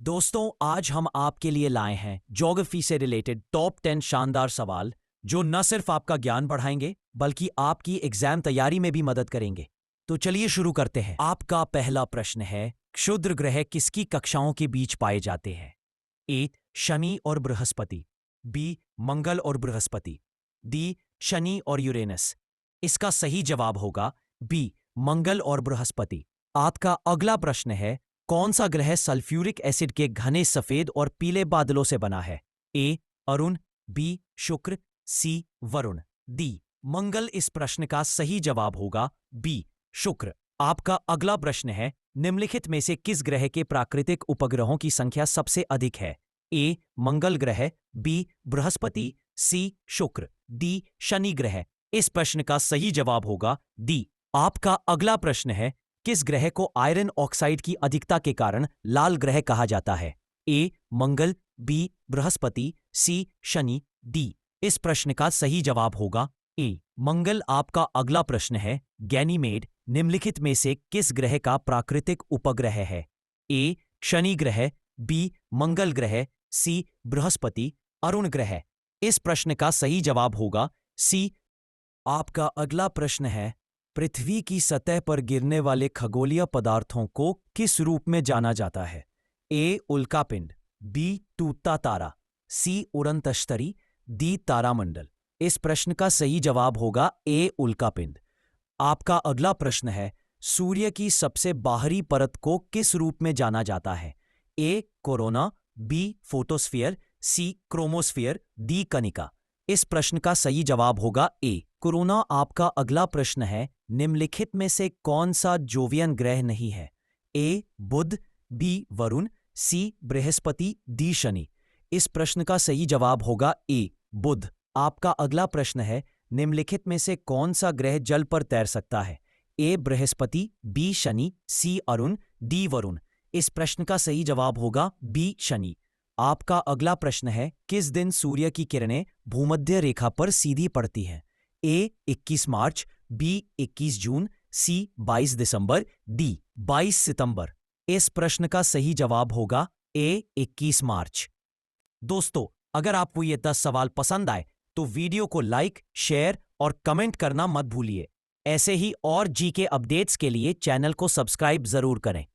दोस्तों, आज हम आपके लिए लाए हैं ज्योग्राफी से रिलेटेड टॉप 10 शानदार सवाल जो न सिर्फ आपका ज्ञान बढ़ाएंगे बल्कि आपकी एग्जाम तैयारी में भी मदद करेंगे। तो चलिए शुरू करते हैं। आपका पहला प्रश्न है, क्षुद्र ग्रह किसकी कक्षाओं के बीच पाए जाते हैं? ए शनि और बृहस्पति, बी मंगल और बृहस्पति, डी शनि और यूरेनस। इसका सही जवाब होगा बी मंगल और बृहस्पति। आपका अगला प्रश्न है, कौन सा ग्रह सल्फ्यूरिक एसिड के घने सफेद और पीले बादलों से बना है? ए अरुण, बी शुक्र, सी वरुण, डी मंगल। इस प्रश्न का सही जवाब होगा बी शुक्र। आपका अगला प्रश्न है, निम्नलिखित में से किस ग्रह के प्राकृतिक उपग्रहों की संख्या सबसे अधिक है? ए मंगल ग्रह, बी बृहस्पति, सी शुक्र, डी शनि ग्रह। इस प्रश्न का सही जवाब होगा डी। आपका अगला प्रश्न है, किस ग्रह को आयरन ऑक्साइड की अधिकता के कारण लाल ग्रह कहा जाता है? ए मंगल, बी बृहस्पति, सी शनि, डी। इस प्रश्न का सही जवाब होगा ए मंगल। आपका अगला प्रश्न है, गैनीमेड निम्नलिखित में से किस ग्रह का प्राकृतिक उपग्रह है? ए शनि ग्रह, बी मंगल ग्रह, सी बृहस्पति, अरुण ग्रह। इस प्रश्न का सही जवाब होगा सी। आपका अगला प्रश्न है, पृथ्वी की सतह पर गिरने वाले खगोलीय पदार्थों को किस रूप में जाना जाता है? ए उल्कापिंड, बी टूटता तारा, सी उड़नतश्तरी, डी तारामंडल। इस प्रश्न का सही जवाब होगा ए उल्कापिंड। आपका अगला प्रश्न है, सूर्य की सबसे बाहरी परत को किस रूप में जाना जाता है? ए कोरोना, बी फोटोस्फीयर, सी क्रोमोस्फीयर, डी कनिका। इस प्रश्न का सही जवाब होगा ए कोरोना। आपका अगला प्रश्न है, निम्नलिखित में से कौन सा जोवियन ग्रह नहीं है? ए बुध, बी वरुण, सी बृहस्पति, डी शनि। इस प्रश्न का सही जवाब होगा ए बुध। आपका अगला प्रश्न है, निम्नलिखित में से कौन सा ग्रह जल पर तैर सकता है? ए बृहस्पति, बी शनि, सी अरुण, डी वरुण। इस प्रश्न का सही जवाब होगा बी शनि। आपका अगला प्रश्न है, किस दिन सूर्य की किरणें भूमध्य रेखा पर सीधी पड़ती हैं? ए 21 मार्च, बी 21 जून, सी 22 दिसंबर, डी 22 सितंबर। इस प्रश्न का सही जवाब होगा ए 21 मार्च। दोस्तों, अगर आपको ये 10 सवाल पसंद आए तो वीडियो को लाइक, शेयर और कमेंट करना मत भूलिए। ऐसे ही और जीके अपडेट्स के लिए चैनल को सब्सक्राइब जरूर करें।